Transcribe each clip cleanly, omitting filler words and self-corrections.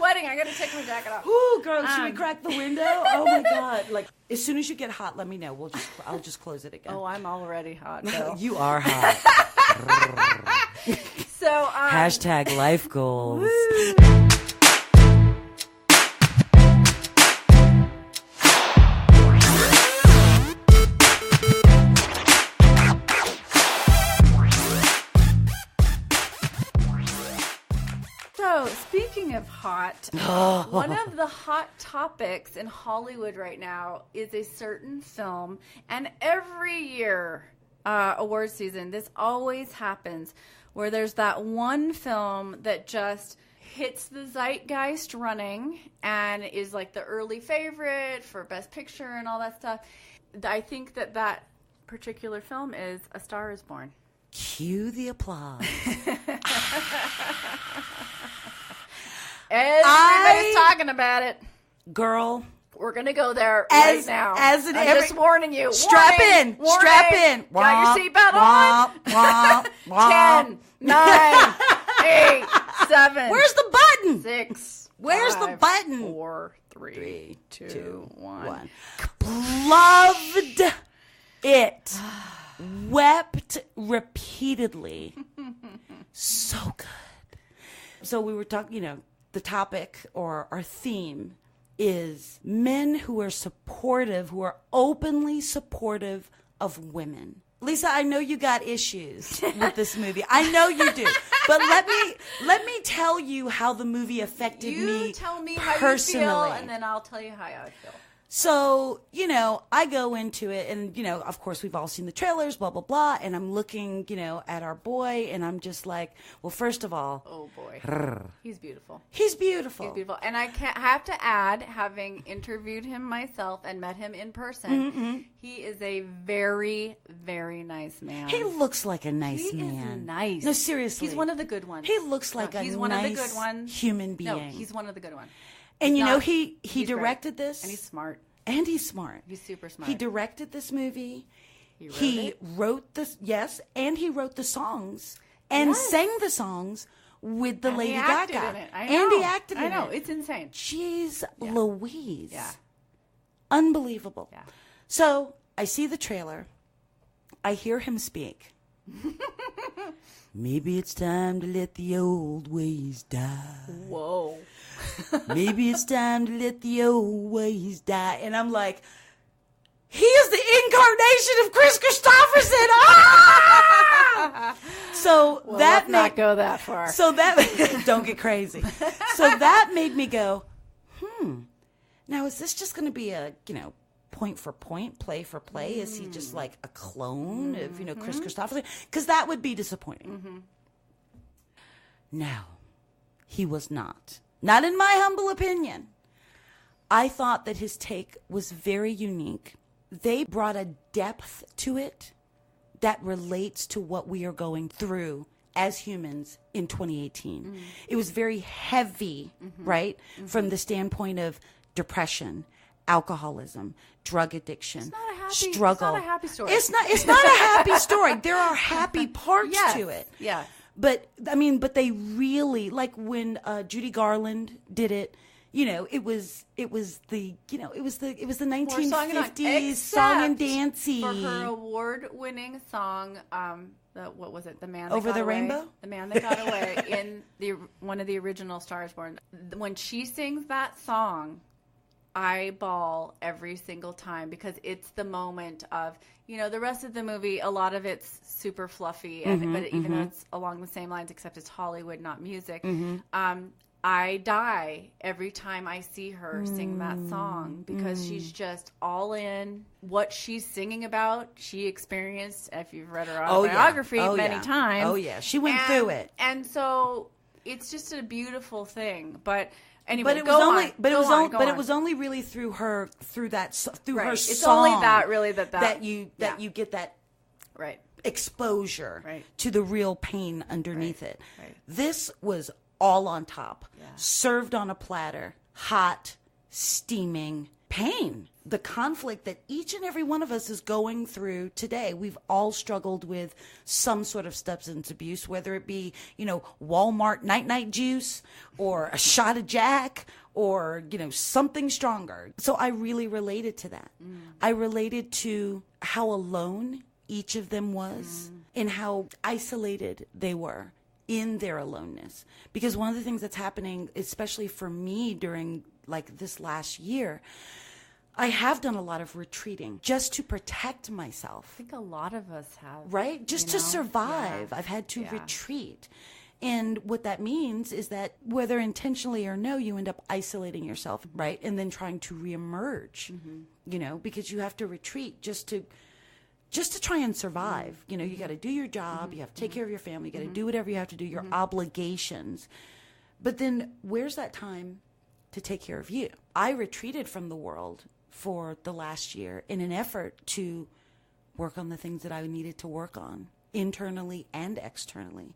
sweating. I got to take my jacket off. Ooh, girl, should we crack the window? Oh my God! Like as soon as you get hot, let me know. I'll just close it again. Oh, I'm already hot. Though. You are hot. So hashtag life goals. So, speaking of hot, one of the hot topics in Hollywood right now is a certain film. And every year, award season, this always happens, where there's that one film that just hits the zeitgeist running and is like the early favorite for Best Picture and all that stuff. I think that particular film is A Star is Born. Cue the applause. Everybody's talking about it. Girl. We're going to go there right now. I'm just warning you. Strap in. Got your seatbelt on? 10, 9, 8, 7. Where's the button? 6. Where's the button? 4, 3, 2, 1. Loved it. Wept repeatedly. So good. So we were talking, the topic or our theme is men who are supportive, who are openly supportive of women. Lisa, I know you got issues with this movie. I know you do. But let me tell you how the movie affected me. You tell me personally. how you feel, and then I'll tell you how I feel. So, I go into it and, of course we've all seen the trailers, blah, blah, blah. And I'm looking, at our boy and I'm just like, well, first of all. Oh boy. He's beautiful. He's beautiful. He's beautiful. And I have to add, having interviewed him myself and met him in person, he is a very, very nice man. He looks like a nice man. He is nice. No, seriously. He's one of the good ones. He looks like he's a one nice of the good ones. Human being. No, he's one of the good ones. And he directed great. this. And he's smart. And he's smart. He's super smart. He directed this movie. He wrote this, yes, and he wrote the songs and sang the songs with the Lady Gaga. In it. I know. And he acted in it. I know. It's insane. Jeez Louise. Yeah. Unbelievable. Yeah. So I see the trailer. I hear him speak. Maybe it's time to let the old ways die. Whoa. Maybe it's time to let the old ways die. And I'm like, he is the incarnation of Chris Christopherson. Ah! So let's not go that far. So that don't get crazy. So that made me go, now is this just going to be a, point for point, play for play? Is he just like a clone of, Chris Christopherson? Because that would be disappointing. No, he was not. Not in my humble opinion. I thought that his take was very unique. They brought a depth to it that relates to what we are going through as humans in 2018. It was very heavy, right? From the standpoint of depression, alcoholism, drug addiction, struggle. It's not a happy story. It's not a happy story. There are happy parts to it. Yeah. But they really, like when Judy Garland did it, it was the 1950s song and dancey. For her award-winning song, what was it? The Man That Over Got the Away? Rainbow? The Man That Got Away in one of the original Stars Born. When she sings that song, I bawl every single time because it's the moment of, the rest of the movie, a lot of it's super fluffy, but even though it's along the same lines, except it's Hollywood, not music, I die every time I see her sing that song because she's just all in what she's singing about. She experienced, if you've read her autobiography, many times. Oh, yeah. She went through it. And so it's just a beautiful thing. But anyway, but it was only really through her song. It's only that really that you get that exposure to the real pain underneath it. Right. This was all on top, served on a platter, hot, steaming, pain, the conflict that each and every one of us is going through today. We've all struggled with some sort of substance abuse, whether it be, Walmart night juice or a shot of Jack or, something stronger. So I really related to that. I related to how alone each of them was and how isolated they were in their aloneness. Because one of the things that's happening, especially for me during like this last year, I have done a lot of retreating just to protect myself. I think a lot of us have. Right? Just to survive. Yeah. I've had to retreat. And what that means is that whether intentionally or no, you end up isolating yourself, right? And then trying to reemerge, because you have to retreat just to try and survive. You got to do your job. You have to take care of your family. You got to do whatever you have to do, your obligations. But then where's that time to take care of you? I retreated from the world for the last year in an effort to work on the things that I needed to work on internally and externally.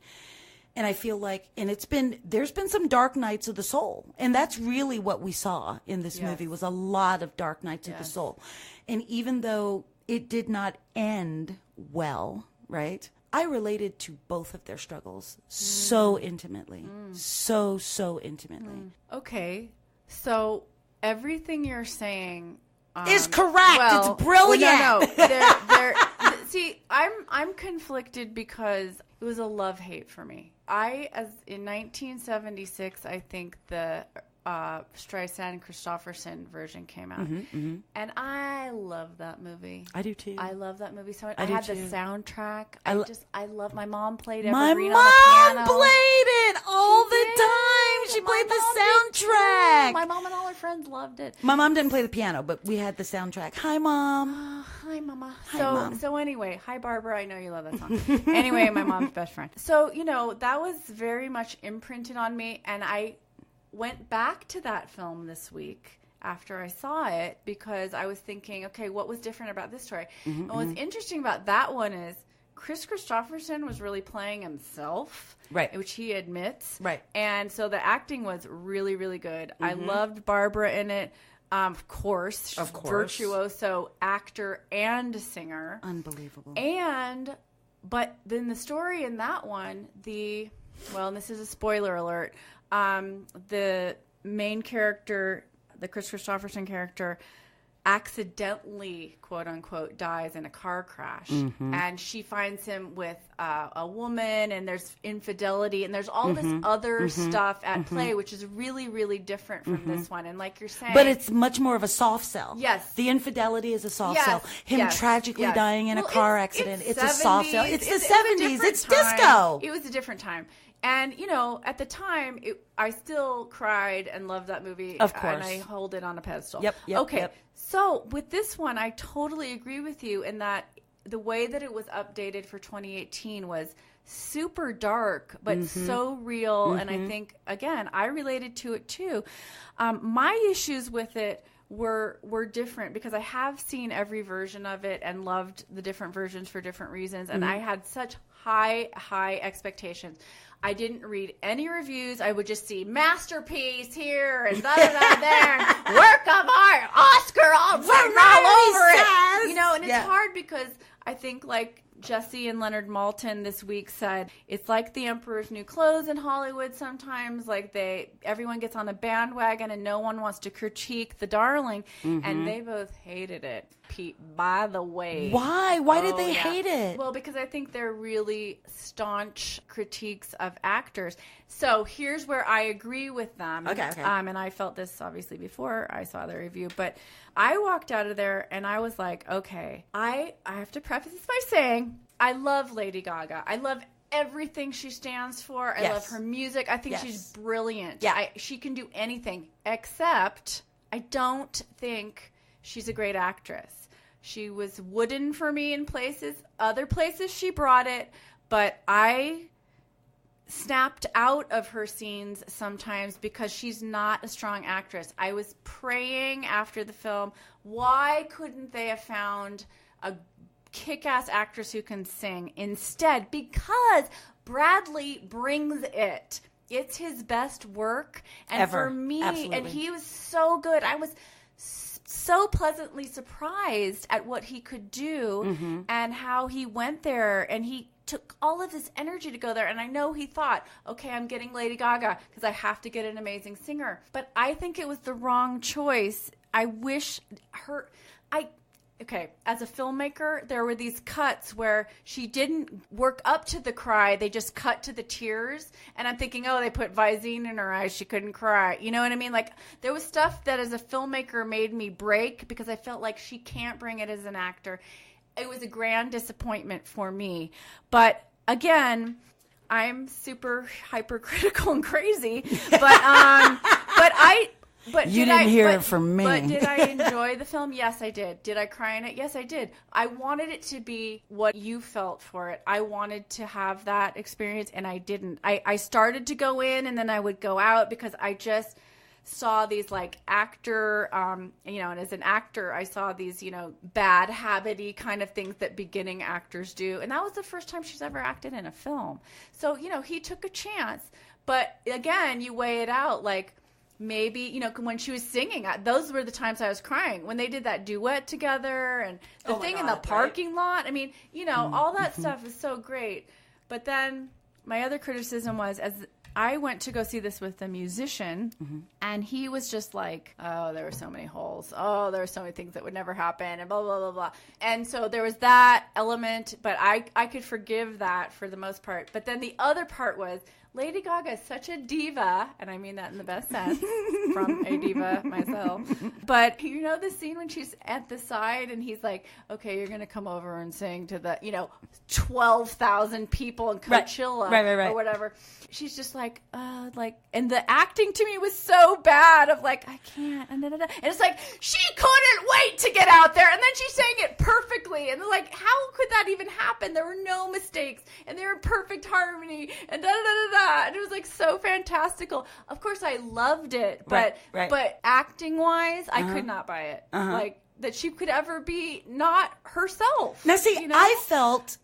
And I feel like, there's been some dark nights of the soul. And that's really what we saw in this movie, was a lot of dark nights of the soul. And even though it did not end well, right? I related to both of their struggles so intimately. So intimately. Okay. So everything you're saying is correct. Well, it's brilliant. No. See, I'm conflicted because it was a love-hate for me. In 1976, I think the Streisand-Christopherson version came out. And I love that movie. I do too. I love that movie so much. I had the soundtrack. I love my mom played My Evergreen on the piano. mom played it all the time. She played the soundtrack. My mom and all her friends loved it. My mom didn't play the piano, but we had the soundtrack. Hi, Mom. Hi, Mama. Hi, Mom. So anyway, hi, Barbara. I know you love that song. Anyway, my mom's best friend. So, that was very much imprinted on me, and I went back to that film this week after I saw it because I was thinking, okay, what was different about this story? And what's interesting about that one is Chris Christopherson was really playing himself, right? Which he admits, right? And so the acting was really, really good. I loved Barbara in it. Of course, virtuoso actor and singer, unbelievable. But then the story in that one, and this is a spoiler alert. The main character, the Chris Christopherson character, accidentally, quote unquote, dies in a car crash. And she finds him with a woman, and there's infidelity, and there's all this other stuff at play, which is really, really different from this one. And like you're saying, but it's much more of a soft sell. Yes. The infidelity is a soft sell. Him tragically dying in a car accident. It's a soft sell. It's the 70s. It's disco. It was a different time. And, at the time, I still cried and loved that movie. Of course. And I hold it on a pedestal. Yep. Okay. Yep. So with this one, I totally agree with you in that the way that it was updated for 2018 was super dark, but so real. And I think, again, I related to it too. My issues with it were different because I have seen every version of it and loved the different versions for different reasons. And I had such high expectations. I didn't read any reviews. I would just see masterpiece here and da-da-da there, work of art, Oscar all written all over it. And it's hard because I think like Jesse and Leonard Maltin this week said, it's like the Emperor's New Clothes in Hollywood sometimes. Like everyone gets on a bandwagon and no one wants to critique the darling. And they both hated it. Pete, by the way. Why? Why did they hate it? Well, because I think they're really staunch critiques of actors. So here's where I agree with them. Okay. And I felt this obviously before I saw the review, but I walked out of there and I was like, okay, I have to preface this by saying I love Lady Gaga. I love everything she stands for. I love her music. I think she's brilliant. Yeah. She can do anything, except I don't think she's a great actress. She was wooden for me in places. Other places she brought it. But I snapped out of her scenes sometimes because she's not a strong actress. I was praying after the film, why couldn't they have found a kick-ass actress who can sing instead? Because Bradley brings it. It's his best work. And ever. For me, Absolutely. And he was so good. I was so pleasantly surprised at what he could do and how he went there, and he took all of this energy to go there. And I know he thought, okay, I'm getting Lady Gaga because I have to get an amazing singer. But I think it was the wrong choice. I wish okay, as a filmmaker, there were these cuts where she didn't work up to the cry. They just cut to the tears. And I'm thinking, oh, they put Visine in her eyes. She couldn't cry. You know what I mean? Like, there was stuff that as a filmmaker made me break because I felt like she can't bring it as an actor. It was a grand disappointment for me. But again, I'm super hypercritical and crazy. But you didn't hear it from me. But did I enjoy the film? Yes, I did. Did I cry in it? Yes, I did. I wanted it to be what you felt for it. I wanted to have that experience, and I didn't. I started to go in, and then I would go out because I just saw these like actor, and as an actor, I saw these, bad habit-y kind of things that beginning actors do. And that was the first time she's ever acted in a film. So, he took a chance. But again, you weigh it out like, maybe, when she was singing, those were the times I was crying. When they did that duet together and the thing in the parking lot. I mean, all that stuff is so great. But then my other criticism was, as I went to go see this with a musician, and he was just like, oh, there were so many holes. Oh, there were so many things that would never happen, and blah, blah, blah, blah. And so there was that element, but I could forgive that for the most part. But then the other part was, Lady Gaga is such a diva, and I mean that in the best sense, from a diva myself. But the scene when she's at the side and he's like, okay, you're going to come over and sing to the, 12,000 people in Coachella right. or whatever. She's just like, and the acting to me was so bad of like, I can't, and it's like, she couldn't wait to get out there, and then she sang it perfectly, and like, how could that even happen? There were no mistakes, and they were in perfect harmony, and da-da-da-da-da. And it was like so fantastical. Of course, I loved it, but acting wise, I could not buy it. Like that she could ever be not herself. Now, see, I felt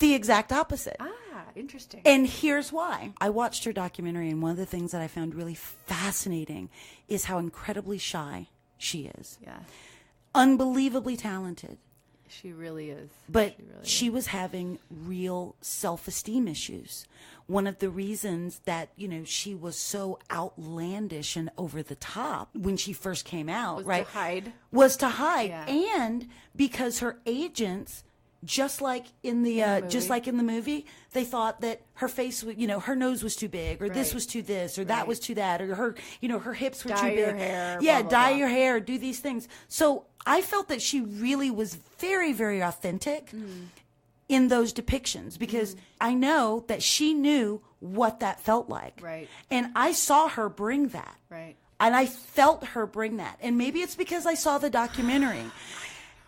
the exact opposite. Interesting. And here's why. I watched her documentary, and one of the things that I found really fascinating is how incredibly shy she is. Yeah. Unbelievably talented. She really is. But she was having real self-esteem issues. One of the reasons that, she was so outlandish and over the top when she first came out, was to hide. Yeah. And because her agents, just like in the movie, they thought that her face was, her nose was too big, or this was too this, or that was too that, or her, her hips were too big. Dye your hair. Yeah, blah, blah, dye blah. your hair, do these things. So I felt that she really was very, very authentic in those depictions, because I know that she knew what that felt like. Right. And I saw her bring that. Right. And I felt her bring that. And maybe it's because I saw the documentary.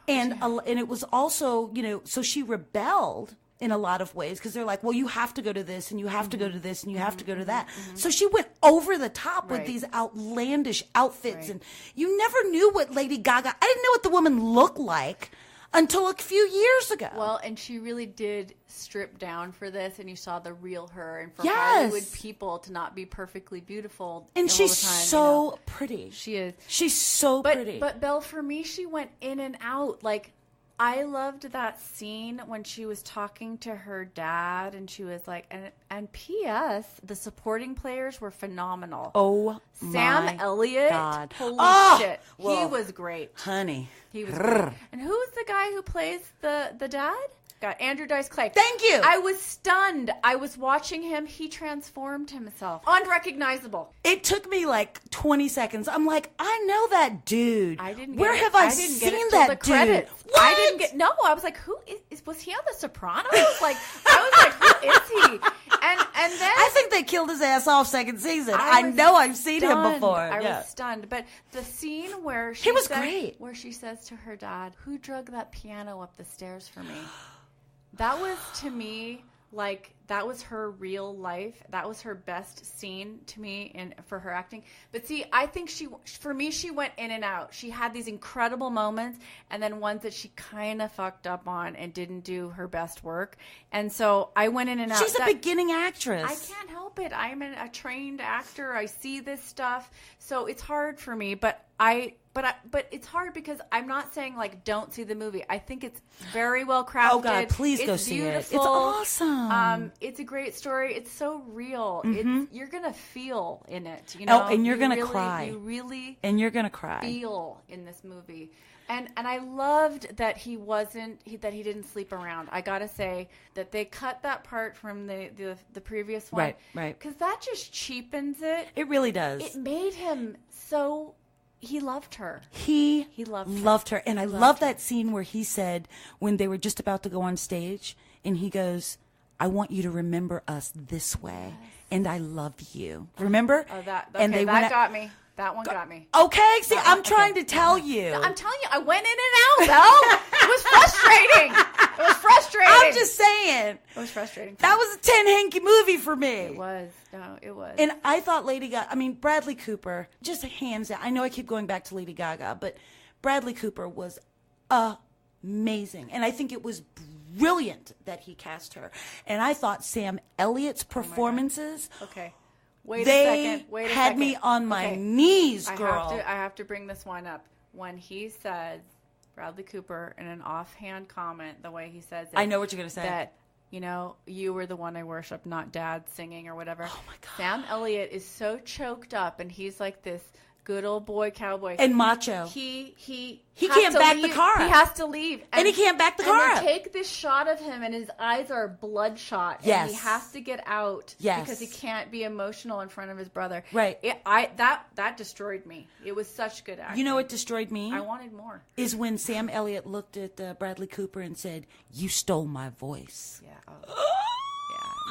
And it was also, so she rebelled in a lot of ways, because they're like, well, you have to go to this, and you have to go to this, and you have to go to that. So she went over the top with these outlandish outfits, and you never knew what Lady Gaga, I didn't know what the woman looked like until a few years ago. Well, and she really did strip down for this, and you saw the real her, and for Yes. Hollywood people to not be perfectly beautiful And all she's the time, so pretty. She is. She's so pretty. But Belle, for me, she went in and out. Like, I loved that scene when she was talking to her dad, and she was like, and P.S., the supporting players were phenomenal. Oh, Sam my Elliott, God. holy shit, well, he was great. Honey. He was great. And who's the guy who plays the dad? God, Andrew Dice Clay. Thank you. I was stunned. I was watching him. He transformed himself. Unrecognizable. It took me like 20 seconds. I'm like, I know that dude. I didn't get Where it. have I didn't seen get it till that the dude? credits. What? I didn't get. No, I was like, who was he on The Sopranos? Like, I was like, who is he? And then I think they killed his ass off second season. I I was know I've seen him stunned. before. I Yeah. was stunned. But the scene where He was great. where she says to her dad, "Who drug that piano up the stairs for me?" That was, to me, like that was her real life. That was her best scene to me for her acting. But see, I think she went in and out. She had these incredible moments and then ones that she kind of fucked up on and didn't do her best work. And so I went in and out. She's a beginning actress. I can't help it. I'm a trained actor. I see this stuff. So it's hard for me, but it's hard because I'm not saying like don't see the movie. I think it's very well crafted. Oh God, please go see it. It's awesome. It's a great story. It's so real. You're gonna feel in it, you know. Oh, and you're gonna cry. You really and you're gonna cry. Feel in this movie. And I loved that he didn't sleep around. I gotta say that they cut that part from the previous one, right? Because that just cheapens it. It really does. It made him so. He loved her. He loved her. And I love that scene where he said, when they were just about to go on stage, and he goes, I want you to remember us this way. Yes. And I love you. Remember? Oh, that got me. That one got me. Okay, see, I'm trying to tell you. I'm telling you, I went in and out, though. It was frustrating. I'm just saying. It was frustrating. That was a 10 hanky movie for me. It was. No, it was. And I thought Bradley Cooper, just hands down. I know I keep going back to Lady Gaga, but Bradley Cooper was amazing. And I think it was brilliant that he cast her. And I thought Sam Elliott's performances. Okay. Wait a second. Had me on my knees, girl. I have to bring this one up. When he said, Bradley Cooper, in an offhand comment, the way he says it. I know what you're going to say. That, you were the one I worship, not Dad singing or whatever. Oh, my God. Sam Elliott is so choked up, and he's like this good old boy cowboy. And macho. He can't back the car up. He has to leave. And he can't back the car up. And they take this shot of him, and his eyes are bloodshot. Yes. And he has to get out. Yes. Because he can't be emotional in front of his brother. Right. That destroyed me. It was such good acting. You know what destroyed me? I wanted more. Is when Sam Elliott looked at Bradley Cooper and said, you stole my voice. Yeah.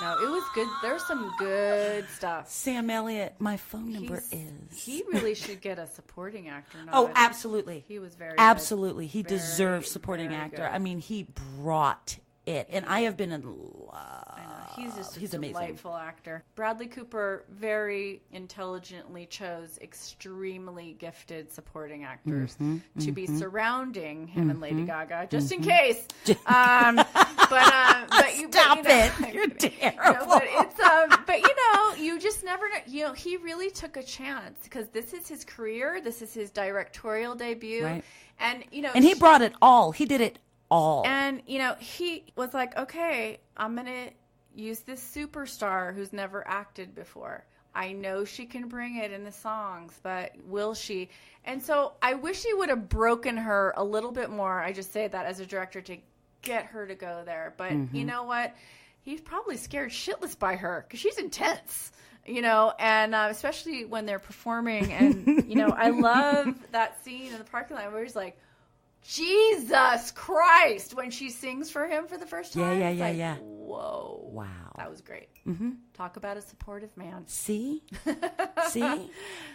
No, it was good. There's some good stuff. Sam Elliott, my phone number is. He really should get a supporting actor. Absolutely. He was very absolutely. Good. He deserves supporting actor. Good. I mean, he brought it, and I have been in love. I know. He's a amazing. Delightful actor. Bradley Cooper very intelligently chose extremely gifted supporting actors to be surrounding him and Lady Gaga, just in case. Stop it! You're terrible. You just never know. You really took a chance because this is his career. This is his directorial debut, right. And he brought it all. He did it all. And he was like, okay, I'm gonna use this superstar who's never acted before. I know she can bring it in the songs, but will she? And so I wish he would have broken her a little bit more. I just say that as a director to get her to go there. But you know what? He's probably scared shitless by her because she's intense, and especially when they're performing. And, I love that scene in the parking lot where he's like, Jesus Christ, when she sings for him for the first time. Yeah. Whoa. Wow. That was great. Talk about a supportive man. See?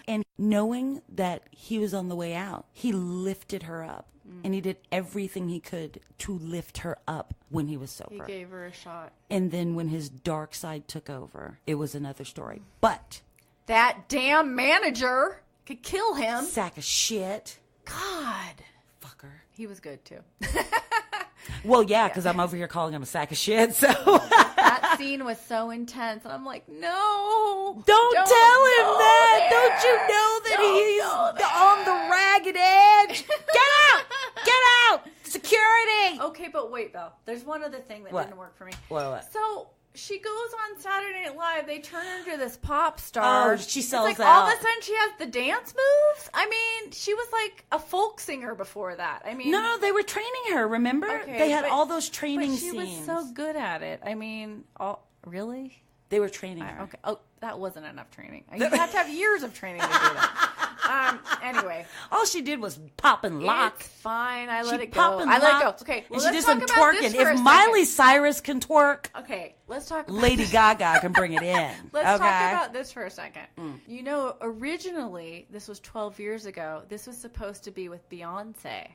And knowing that he was on the way out, he lifted her up. And he did everything he could to lift her up when he was sober. He gave her a shot. And then when his dark side took over, it was another story. But that damn manager could kill him. Sack of shit. God. Fucker. He was good, too. Well, yeah, because I'm over here calling him a sack of shit, so. That scene was so intense, and I'm like, no. Don't tell him that. Don't you know that he's on the ragged edge? Get out. Security. Okay, but wait, though. There's one other thing that didn't work for me. What? So she goes on Saturday Night Live. They turn her into this pop star. Oh, she sells out. All of a sudden she has the dance moves. I mean, she was like a folk singer before that. I mean, no, they were training her. Remember, they had all those training scenes. She was so good at it. I mean, really? They were training her. Okay. Oh, that wasn't enough training. You have to have years of training to do that. Anyway, all she did was pop and lock. It's fine. I let it go. I let it go. Okay. Well, and she did some twerking. If Miley Cyrus can twerk, okay, let's talk about Lady Gaga can bring it in. Let's talk about this for a second. Originally, this was 12 years ago. This was supposed to be with Beyonce.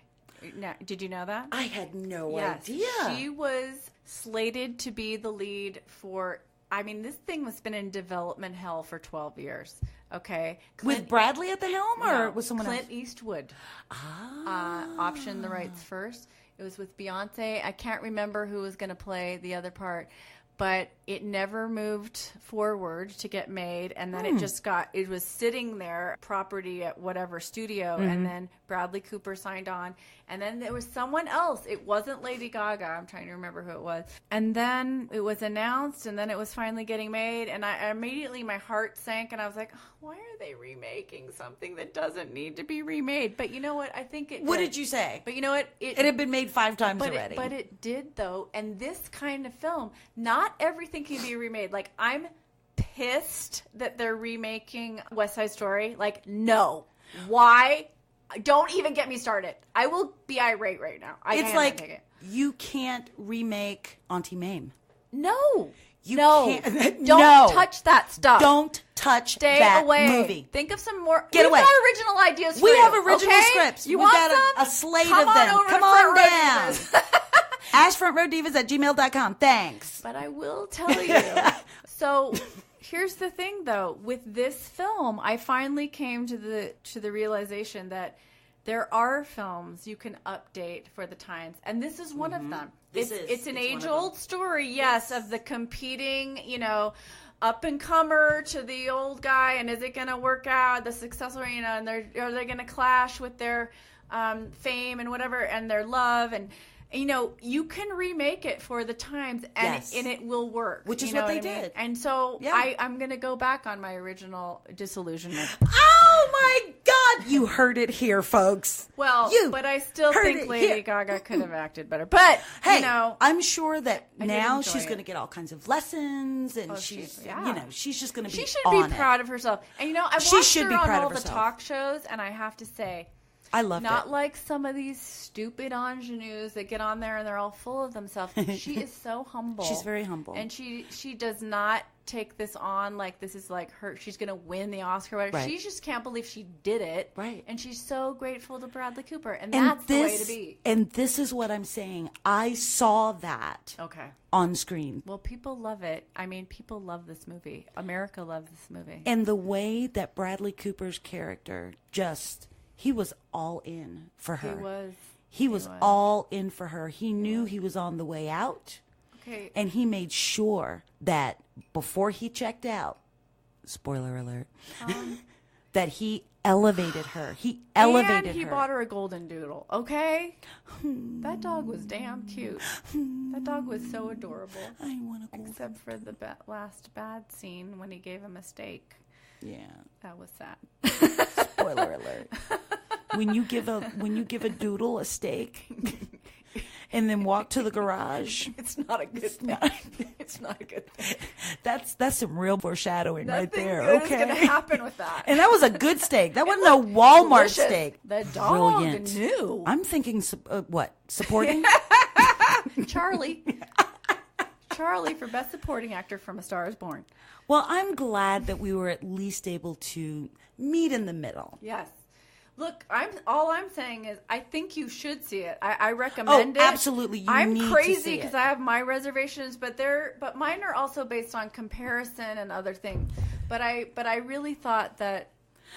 Did you know that? I had no Yes. idea. She was slated to be the lead for, I mean, this thing was been in development hell for 12 years. Okay. With Bradley at the helm, or with someone Clint else? Eastwood. Optioned the rights first. It was with Beyonce. I can't remember who was going to play the other part, but it never moved forward to get made. And then it was sitting there, property at whatever studio. And then Bradley Cooper signed on. And then there was someone else. It wasn't Lady Gaga. I'm trying to remember who it was. And then it was announced, and then it was finally getting made. And I immediately, my heart sank, and I was like, oh, why are they remaking something that doesn't need to be remade? But you know what? I think it What did you say? But you know what? It had been made 5 times already. But it did, though. And this kind of film, not everything can be remade. Like, I'm pissed that they're remaking West Side Story. Like, no. Why? Don't even get me started. I will be irate right now. It's like you can't remake Auntie Mame. No. You no. can't. Don't touch that stuff. Don't touch Stay that away. movie. Think of some more. Get away. We've got original ideas for We you, have original okay? scripts. You We've want got some? a slate Come of them. on over Come to on Front Row down. Divas. AskFrontRowDivas@gmail.com. Thanks. But I will tell you. So here's the thing, though. With this film, I finally came to the realization that there are films you can update for the times, and this is one of them. It's an age-old story, yes, of the competing, up and comer to the old guy, and is it going to work out? The successful, and are they going to clash with their fame and whatever, and their love, and you can remake it for the times, and it will work. Which is what they did. And so I'm going to go back on my original disillusionment. Oh my God! You heard it here, folks. Well, but I still think Lady Gaga could have acted better. But, hey, I'm sure that now she's going to get all kinds of lessons, and she's just going to be She should be proud of herself. And, I watched her on all the talk shows, and I have to say, I loved it. Not like some of these stupid ingenues that get on there and they're all full of themselves. She is so humble. She's very humble. And she does not take this on like this is like her. She's going to win the Oscar. Whatever. Right. She just can't believe she did it. Right. And she's so grateful to Bradley Cooper. And that's the way to be. And this is what I'm saying. I saw that on screen. Well, people love it. I mean, people love this movie. America loves this movie. And the way that Bradley Cooper's character he was all in for her. He was all in for her. He knew he was on the way out. Okay. And he made sure that before he checked out, spoiler alert, that he elevated her. He elevated her. And he bought her a golden doodle, okay? That dog was damn cute. That dog was so adorable. I want to go. Except for the last bad scene when he gave him a steak. Yeah. That was sad. Spoiler alert. When you give a doodle a steak and then walk to the garage, it's not a good thing. It's not a good thing. That's some real foreshadowing right there. What's Okay. going to happen with that? And that was a good steak. That wasn't a Walmart steak. The dog knew. I'm thinking supporting? Charlie for Best Supporting Actor from A Star Is Born. Well, I'm glad that we were at least able to meet in the middle. Yes. Look, all I'm saying is I think you should see it. I recommend it. Absolutely. I'm crazy because I have my reservations, but mine are also based on comparison and other things. But I really thought that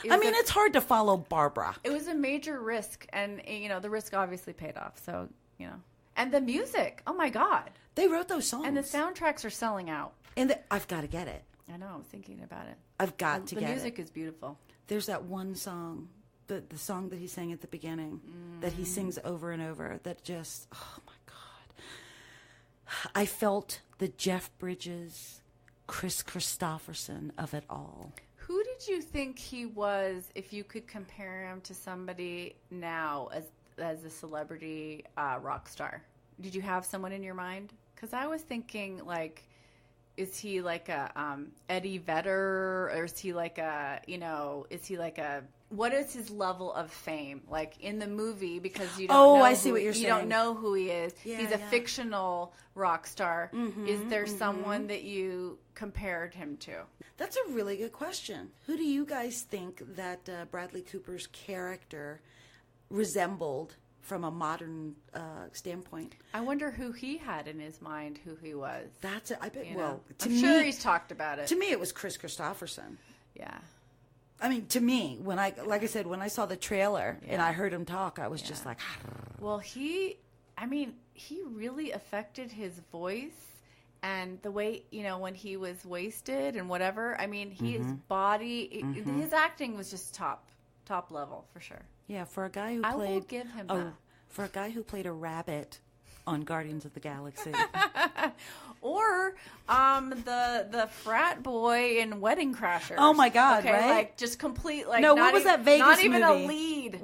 it's hard to follow Barbara. It was a major risk, and the risk obviously paid off. So, and the music, oh my God. They wrote those songs. And the soundtracks are selling out. And I've got to get it. I know, I'm thinking about it. I've got to get it. The music is beautiful. There's that one song, the song that he sang at the beginning, that he sings over and over, that just, oh my God. I felt the Jeff Bridges, Chris Christopherson of it all. Who did you think he was, if you could compare him to somebody now as a celebrity rock star? Did you have someone in your mind? Because I was thinking, like, is he like a Eddie Vedder, or is he like what is his level of fame? Like in the movie, because you don't know I see what you're saying. You don't know who he is. Yeah, He's a fictional rock star. Is there someone that you compared him to? That's a really good question. Who do you guys think that Bradley Cooper's character resembled from a modern standpoint. I wonder who he had in his mind, who he was. That's it. I bet. You Well, know? to I'm me, sure he's talked about it. To me, it was Chris Christopherson. Yeah. I mean, to me, when I when I saw the trailer and I heard him talk, I was just like, well, he really affected his voice and the way, you know, when he was wasted and whatever. I mean, his body, his acting was just top level for sure. yeah, for a guy who I played will give him that. for a guy who played a rabbit on Guardians of the Galaxy. Or the frat boy in Wedding Crashers. Oh my God! Okay, right? like just complete. Like No, not what was even, that Vegas Not even movie? a lead.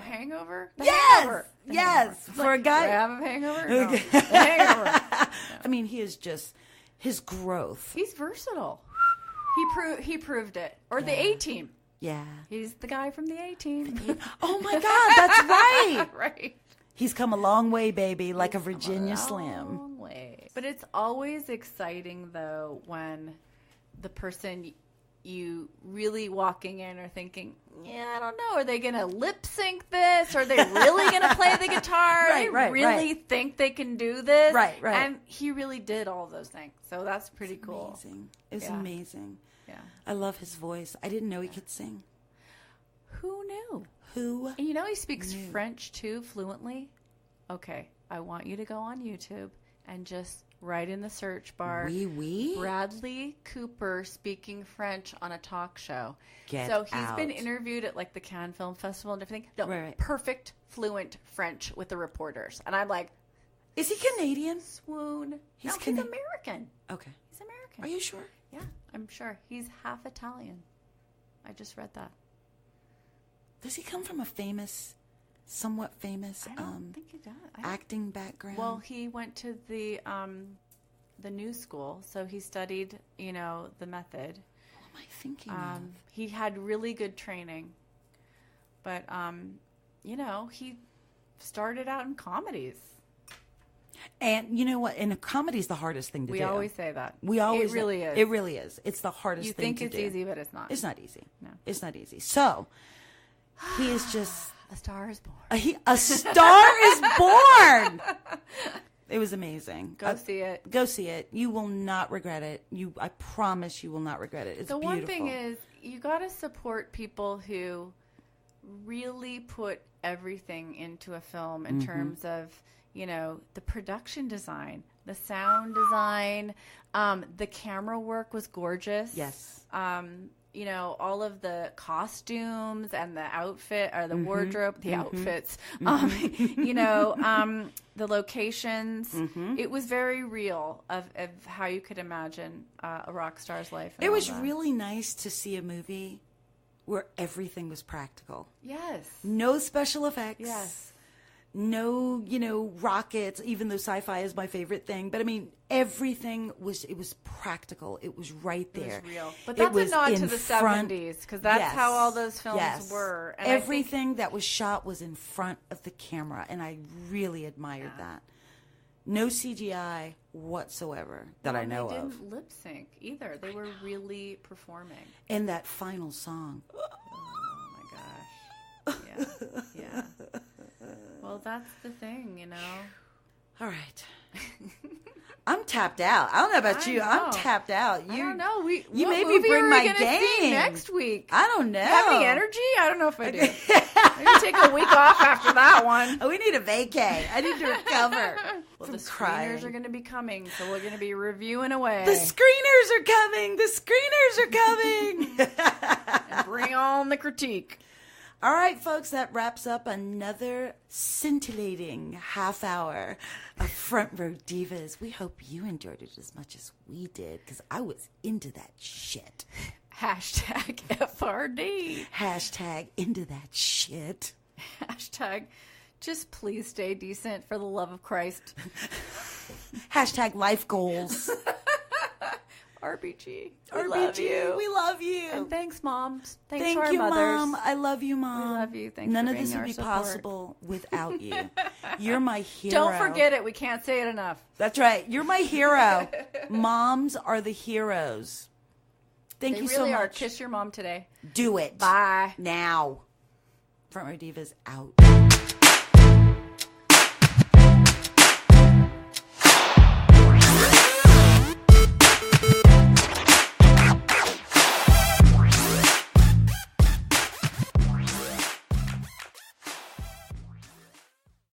Hangover. The Yes, Hangover. The yes. Hangover. For a guy, Do I have a hangover? No. The Hangover. I mean, he is just his growth. He's versatile. He proved it. Or the A-Team. Yeah. He's the guy from the A-Team. Oh my God, that's right. Right. He's come a long way, baby, like a Virginia A Slim. long way. But it's always exciting, though, when the person you really walking in are thinking, yeah, I don't know. Are they going to lip sync this? Are they really going to play the guitar? Right, they right, really think they can do this? Right, right. And he really did all those things. So that's pretty cool. Amazing. It's Yeah. amazing. Yeah. I love his voice. I didn't know he could sing. Who knew? Who? And you know he speaks French too fluently. Okay, I want you to go on YouTube and just write in the search bar, Oui. Bradley Cooper speaking French on a talk show. Get so he's been out. interviewed at like the Cannes Film Festival and everything. No, Right. perfect fluent French with the reporters, and I'm like, Is he Canadian? swoon. He's He's Cana- American. Okay. He's American. Are you sure? Yeah, I'm sure he's half Italian. I just read that. Does he come from a somewhat famous I don't think he does. acting background? Well, he went to the new school, so he studied, you know, the method. What am I thinking of? He had really good training, but you know, he started out in comedies. And you know what? And a comedy's the hardest thing to do. We always say that. It really is. It really is. It's the hardest You thing think to it's do. easy, but it's not. It's not easy. No. It's not easy. So, he is just... A Star is Born. A Star is Born! It was amazing. Go see it. Go see it. You will not regret it. I promise you will not regret it. It's The beautiful. one thing is, you got to support people who really put everything into a film in terms of, you know, the production design, the sound design, the camera work was gorgeous. Yes. You know, all of the costumes and the outfit or the wardrobe, the outfits, you know, the locations. It was very real of how you could imagine a rock star's life. And It all was that. really nice to see a movie where everything was practical. Yes. No special effects. Yes. No, you know, rockets, even though sci-fi is my favorite thing. But I mean, everything was practical. It was right there. It was real. But It that's a was nod in to the front- 70s because that's Yes. how all those films Yes. were. And I think- Everything that was shot was in front of the camera, and I really admired that. No CGI whatsoever that I know they of. didn't lip sync either. They were really performing. And that final song. Oh my gosh. Yeah. Yeah. Well, that's the thing, you know. All right. I'm tapped out. I don't know about I you. know. I'm tapped out. I don't know. You what made me movie bring are we my gonna see game. next week. I don't know. You have any energy? I don't know if I do. Maybe take a week off after that one. Oh, we need a vacay. I need to recover. Well, from the screeners crying. are going to be coming, so we're going to be reviewing away. The screeners are coming. The screeners are coming. And bring on the critique. All right, folks, that wraps up another scintillating half hour of Front Row Divas. We hope you enjoyed it as much as we did, because I was into that shit. Hashtag FRD. Hashtag into that shit. Hashtag just please stay decent for the love of Christ. Hashtag life goals. RBG. RBG, Love you. we love you. And thanks, moms. Thanks Thank to our you, mothers. Mom. I love you, Mom. We love you. Thanks None for of this being would our be support. possible without you. You're my hero. Don't forget it. We can't say it enough. That's right. You're my hero. Moms are the heroes. Thank They you really so are. much. Kiss your mom today. Do it. Bye. Now. Front Row Divas out.